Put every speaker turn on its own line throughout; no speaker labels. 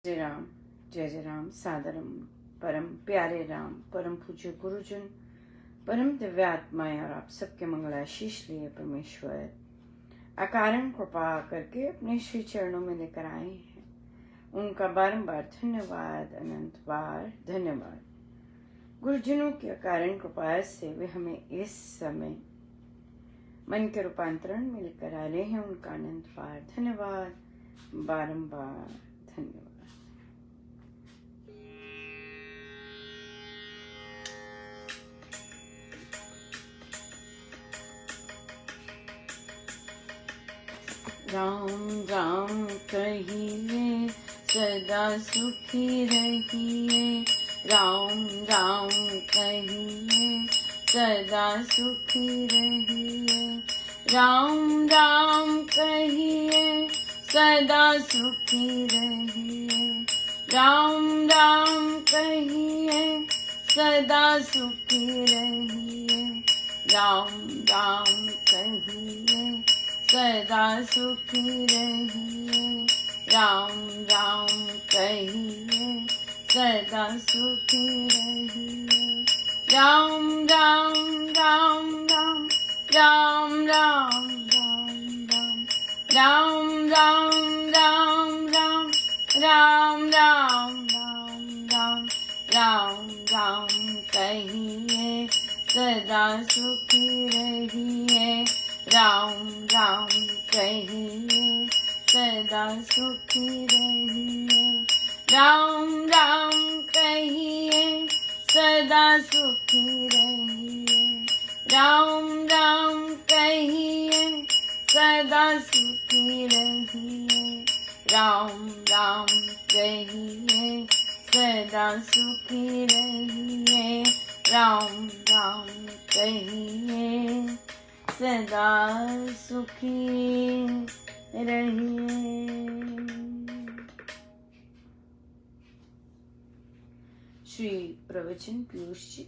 जय राम। सादरम परम प्यारे राम, परम पूज्य गुरुजन, परम दिव्यात्माएं और आप सबके मंगलाशीष लिए परमेश्वर अकारण कृपा करके अपने श्री चरणों में लेकर आए हैं। उनका बारंबार धन्यवाद, अनंत बार धन्यवाद। गुरुजनों की अकारण कृपा से वे हमें इस समय मन के रूपांतरण में लेकर आ रहे हैं। उनका अनंत बार धन्यवाद, बारंबार धन्यवाद। राम राम कहिए सदा सुखी रहिए, राम राम कहिए सदा सुखी रहिए, राम राम कहिए सदा सुखी रहिए, राम राम कहिए सदा सुखी रहिए, राम राम कहिए सदा सुखी रहिए, राम राम कहिए सदा सुखी रहिए, राम राम राम राम राम राम राम राम राम राम राम राम राम राम राम राम कहिए सदा सुखी रहिए, राम राम कहिए सदा सुखी रहिए, राम राम कहिए सदा सुखी रहिए, राम राम कहिए सदा सुखी रहिए, राम राम कहिए सदा सुखी रहिए, राम राम कहिए सदा सुखी रहिए। श्री प्रवचन पीयूष जी।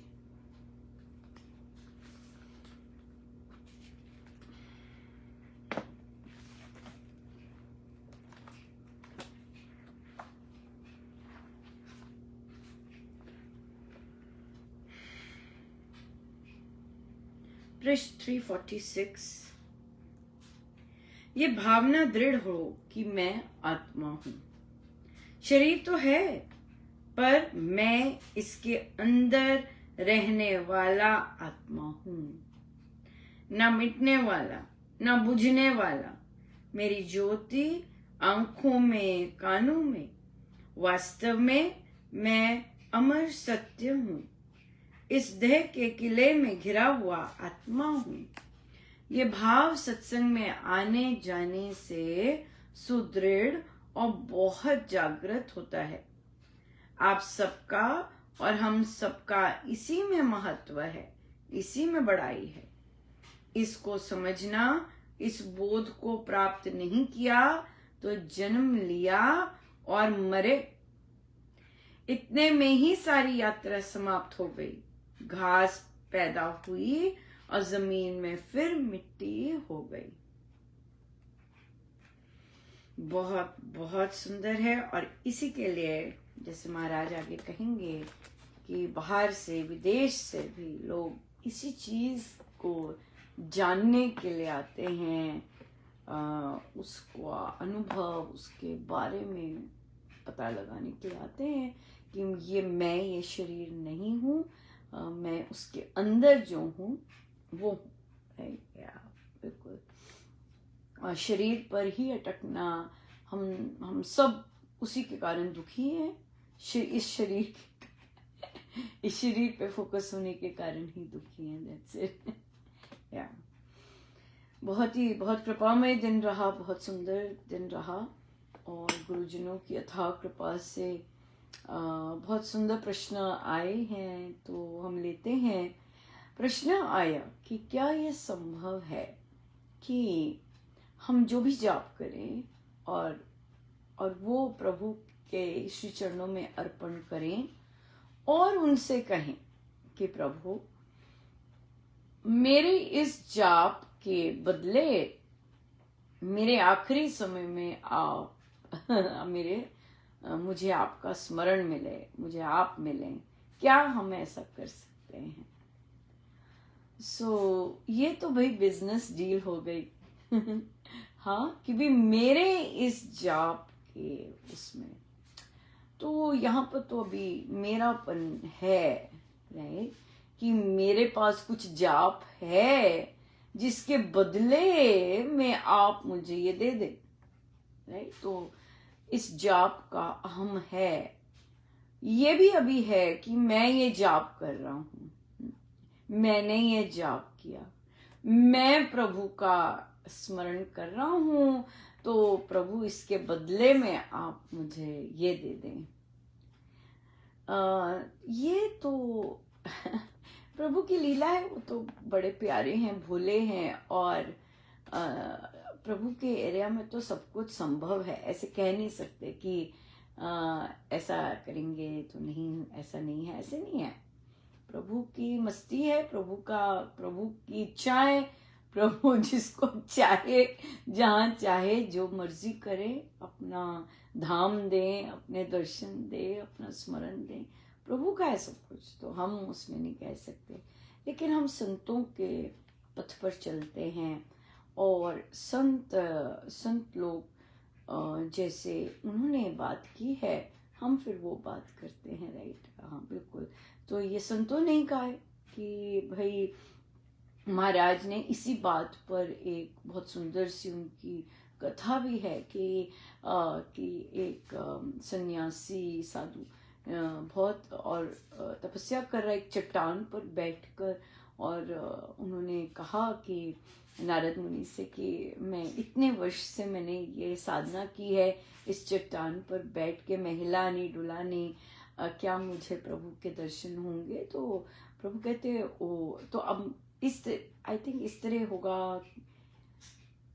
पृष्ठ 346। ये भावना दृढ़ हो कि मैं आत्मा हूं। शरीर तो है पर मैं इसके अंदर रहने वाला आत्मा हूं, ना मिटने वाला ना बुझने वाला। मेरी ज्योति आंखों में कानों में, वास्तव में मैं अमर सत्य हूं। इस देह के किले में घिरा हुआ आत्मा हूं। ये भाव सत्संग में आने जाने से सुदृढ़ और बहुत जागृत होता है। आप सबका और हम सबका इसी में महत्व है, इसी में बड़ाई है। इसको समझना, इस बोध को प्राप्त नहीं किया तो जन्म लिया और मरे, इतने में ही सारी यात्रा समाप्त हो गई। घास पैदा हुई और जमीन में फिर मिट्टी हो गई। बहुत बहुत सुंदर है। और इसी के लिए जैसे महाराज आगे कहेंगे कि बाहर से, विदेश से भी लोग इसी चीज को जानने के लिए आते हैं, उसको अनुभव, उसके बारे में पता लगाने के लिए आते हैं कि मैं ये शरीर नहीं हूँ, मैं उसके अंदर जो हूँ वो है। बिल्कुल। और शरीर पर ही अटकना, हम सब उसी के कारण दुखी हैं। इस शरीर पे फोकस होने के कारण ही दुखी हैं। That's it. या बहुत कृपामय दिन रहा, बहुत सुंदर दिन रहा। और गुरुजनों की अथाह कृपा से बहुत सुंदर प्रश्न आए हैं, तो हम लेते हैं। प्रश्न आया कि क्या ये संभव है कि हम जो भी जाप करें और वो प्रभु के श्री चरणों में अर्पण करें और उनसे कहें कि प्रभु मेरे इस जाप के बदले मेरे आखिरी समय में आप मेरे मुझे आपका स्मरण मिले, मुझे आप मिलें, क्या हम ऐसा कर सकते हैं? ये तो भाई बिजनेस डील हो गई। हाँ, कि भी मेरे इस जाप के उसमें तो यहाँ पर तो अभी मेरापन है, राइट, कि मेरे पास कुछ जाप है जिसके बदले में आप मुझे ये दे दे, राइट। तो इस जाप का अहम है, ये भी अभी है कि मैं ये जाप कर रहा हूं, मैंने ये जाप किया, मैं प्रभु का स्मरण कर रहा हूं, तो प्रभु इसके बदले में आप मुझे ये दे दें। ये तो प्रभु की लीला है, वो तो बड़े प्यारे हैं, भोले हैं, और प्रभु के एरिया में तो सब कुछ संभव है। ऐसे कह नहीं सकते कि ऐसा करेंगे तो नहीं, ऐसा नहीं है, ऐसे नहीं है। प्रभु की मस्ती है, प्रभु की इच्छाएं, प्रभु जिसको चाहे, जहाँ चाहे, जो मर्जी करे, अपना धाम दे, अपने दर्शन दे, अपना स्मरण दे। प्रभु का है सब कुछ, तो हम उसमें नहीं कह सकते। लेकिन हम संतों के पथ पर चलते हैं, और संत लोग जैसे उन्होंने बात की है, हम फिर वो बात करते हैं, राइट। हाँ, बिल्कुल। तो ये संतों ने कहा है कि भाई महाराज ने इसी बात पर एक बहुत सुंदर सी उनकी कथा भी है कि एक सन्यासी साधु बहुत और तपस्या कर रहा है एक चट्टान पर बैठकर, और उन्होंने कहा कि नारद मुनि से कि मैं इतने वर्ष से मैंने ये साधना की है, इस चट्टान पर बैठ के, मैं हिला नहीं डुला नहीं, क्या मुझे प्रभु के दर्शन होंगे? तो प्रभु कहते ओ, तो अब आई थिंक इस तरह होगा।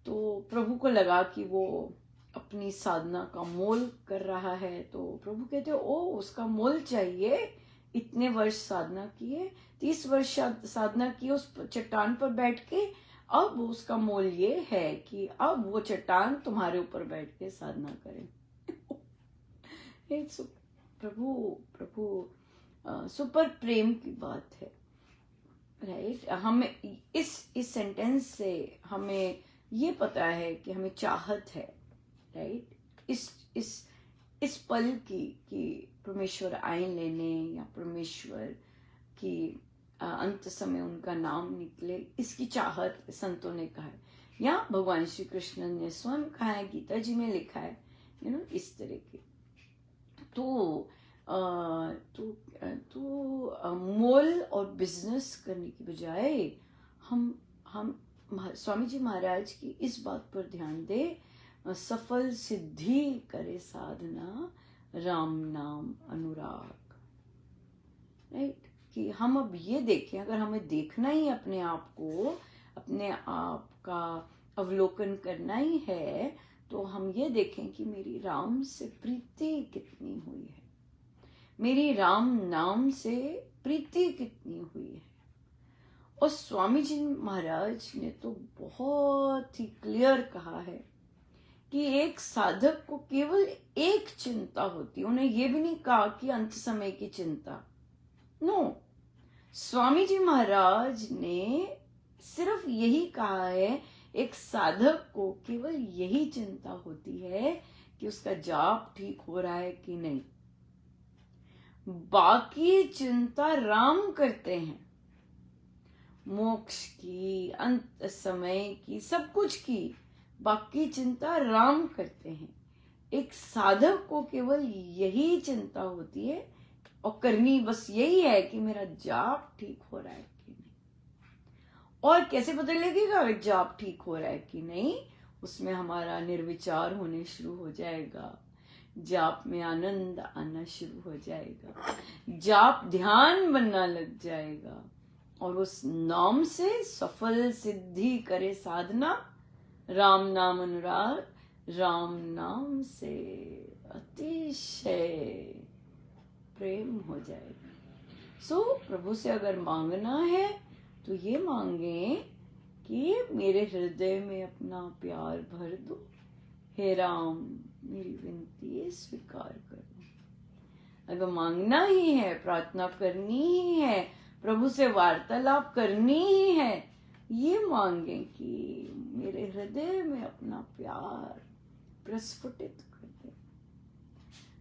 तो प्रभु को लगा कि वो अपनी साधना का मोल कर रहा है, तो प्रभु कहते ओ, उसका मोल चाहिए, इतने वर्ष साधना किए, 30 वर्ष साधना की उस चट्टान पर बैठ के, अब उसका मोल ये है कि अब वो चट्टान तुम्हारे ऊपर बैठ के साधना करे। प्रभु सुपर प्रेम की बात है, राइट। हमें इस सेंटेंस से हमें ये पता है कि हमें चाहत है, राइट। इस पल की कि परमेश्वर आए लेने, या परमेश्वर की अंत समय उनका नाम निकले, इसकी चाहत संतों ने कहा है, या भगवान श्री कृष्ण ने स्वयं कहा है, गीता जी में लिखा है, इस तरह के। तो मोल और बिजनेस करने की बजाय हम स्वामी जी महाराज की इस बात पर ध्यान दे, सफल सिद्धि करे साधना, राम नाम अनुराग, राइट। कि हम अब ये देखें, अगर हमें देखना ही अपने आप को, अपने आप का अवलोकन करना ही है, तो हम ये देखें कि मेरी राम से प्रीति कितनी हुई है, मेरी राम नाम से प्रीति कितनी हुई है। और स्वामी जी महाराज ने तो बहुत ही क्लियर कहा है कि एक साधक को केवल एक चिंता होती है। उन्हें ये भी नहीं कहा कि अंत समय की चिंता, नो। स्वामी जी महाराज ने सिर्फ यही कहा है, एक साधक को केवल यही चिंता होती है कि उसका जाप ठीक हो रहा है कि नहीं। बाकी चिंता राम करते हैं, मोक्ष की, अंत समय की, सब कुछ की, बाकी चिंता राम करते हैं। एक साधक को केवल यही चिंता होती है, और करनी बस यही है कि मेरा जाप ठीक हो रहा है कि नहीं। और कैसे पता लगेगा जाप ठीक हो रहा है कि नहीं? उसमें हमारा निर्विचार होने शुरू हो जाएगा, जाप में आनंद आना शुरू हो जाएगा, जाप ध्यान बनना लग जाएगा, और उस नाम से सफल सिद्धि करे साधना, राम नाम अनुराग, राम नाम से अतिशय प्रेम हो जाएगा। प्रभु से अगर मांगना है तो ये मांगे कि मेरे हृदय में अपना प्यार भर दो, हे राम मेरी विनती है स्वीकार करो। अगर मांगना ही है, प्रार्थना करनी ही है, प्रभु से वार्तालाप करनी ही है, ये मांगे कि मेरे हृदय में अपना प्यार प्रस्फुटित कर दे।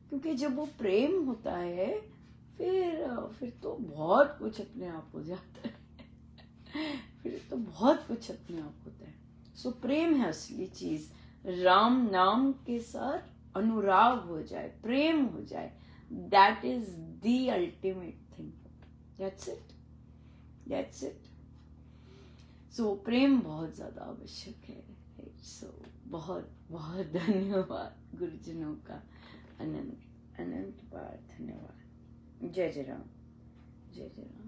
क्योंकि जब वो प्रेम होता है फिर तो बहुत कुछ अपने आप हो जाता है। फिर तो बहुत कुछ अपने आप होता है। सो प्रेम है असली चीज। राम नाम के साथ अनुराग हो जाए, प्रेम हो जाए, that is the ultimate thing. That's it. So प्रेम बहुत ज्यादा आवश्यक है। सो बहुत बहुत धन्यवाद गुरुजनों का, अनंत अनंत बार धन्यवाद। जय जय राम, जय जय राम।